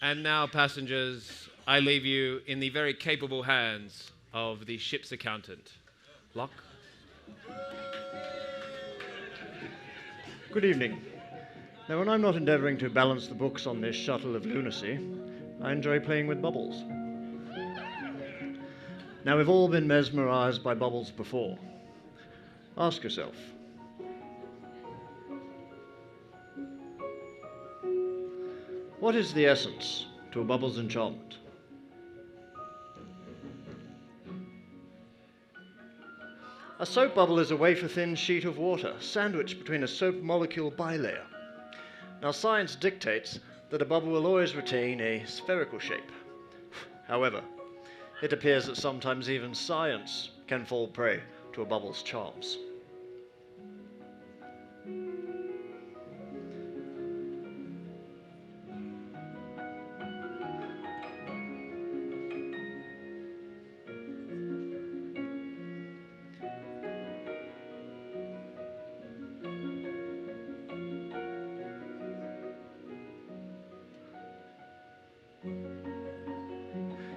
And now, passengers, I leave you in the very capable hands of the ship's accountant. Locke? Good evening. Now, when I'm not endeavouring to balance the books on this shuttle of lunacy, I enjoy playing with bubbles. Now, we've all been mesmerised by bubbles before. Ask yourself, what is the essence to a bubble's enchantment? A soap bubble is a wafer-thin sheet of water sandwiched between a soap molecule bilayer. Now, science dictates that a bubble will always retain a spherical shape. However, it appears that sometimes even science can fall prey to a bubble's charms.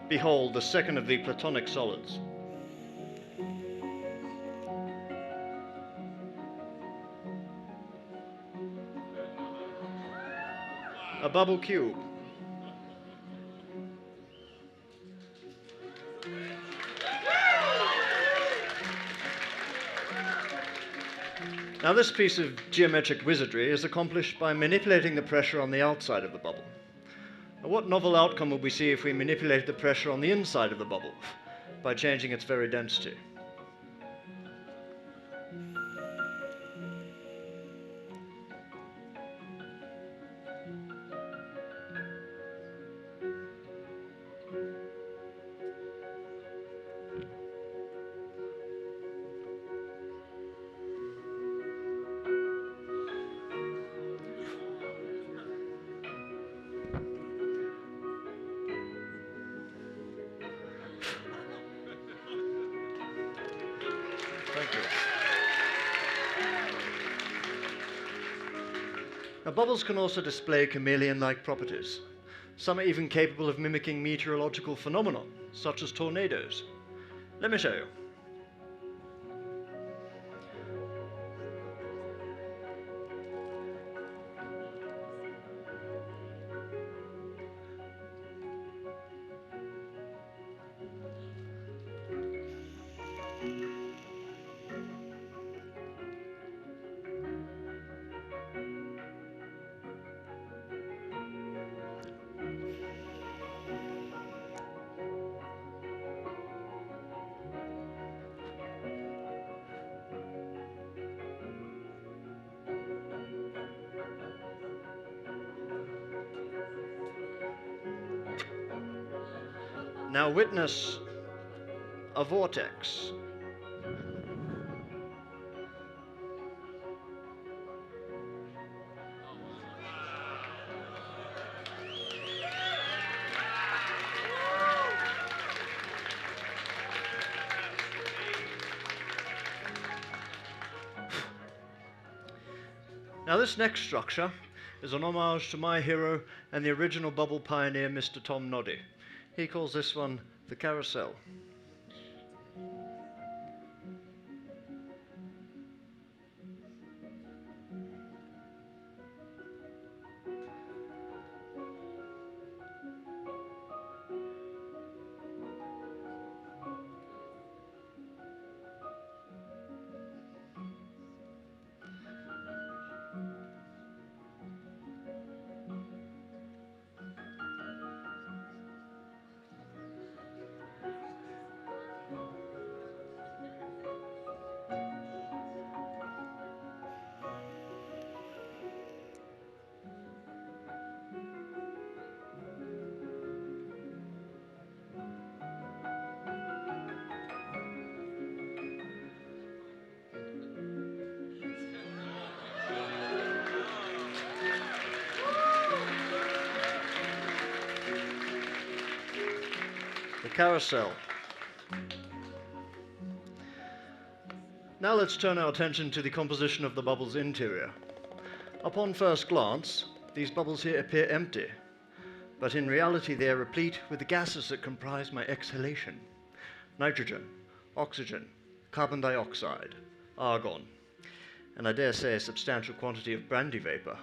Behold the second of the Platonic solids. A bubble cube. Now, this piece of geometric wizardry is accomplished by manipulating the pressure on the outside of the bubble. Now, what novel outcome would we see if we manipulated the pressure on the inside of the bubble by changing its very density? Thank you. Now, bubbles can also display chameleon-like properties. Some are even capable of mimicking meteorological phenomena, such as tornadoes. Let me show you. Now witness a vortex. Now, this next structure is an homage to my hero and the original bubble pioneer, Mr. Tom Noddy. He calls this one the carousel. The carousel. Now let's turn our attention to the composition of the bubble's interior. Upon first glance, these bubbles here appear empty. but in reality they are replete with the gases that comprise my exhalation: nitrogen, oxygen, carbon dioxide, argon, and I dare say a substantial quantity of brandy vapor.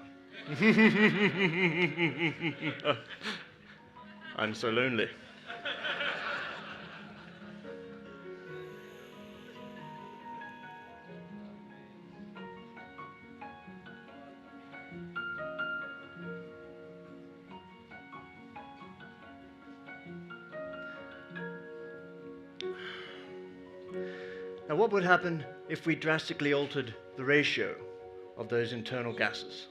I'm so lonely. Now, what would happen if we drastically altered the ratio of those internal gases?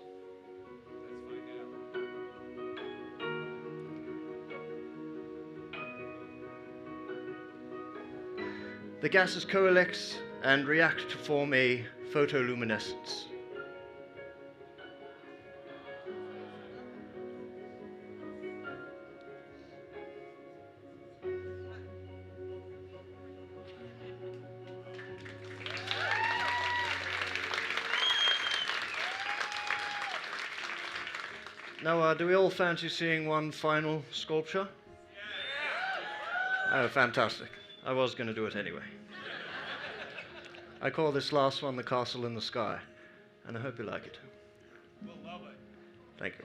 The gases coalesce and react to form a photoluminescence. Now, do we all fancy seeing one final sculpture? Oh, fantastic. I was going to do it anyway. I call this last one the Castle in the Sky, and I hope you like it. We'll love it. Thank you.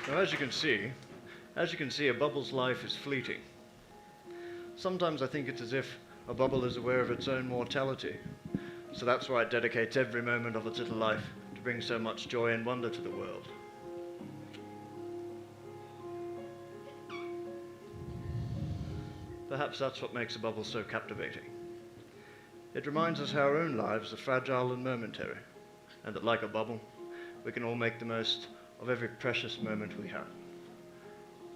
Now, as you can see, a bubble's life is fleeting. Sometimes I think it's as if a bubble is aware of its own mortality. So that's why it dedicates every moment of its little life to bring so much joy and wonder to the world. Perhaps that's what makes a bubble so captivating. It reminds us how our own lives are fragile and momentary, and that like a bubble, we can all make the most of every precious moment we have.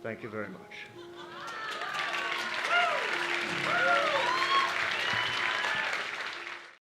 Thank you very much.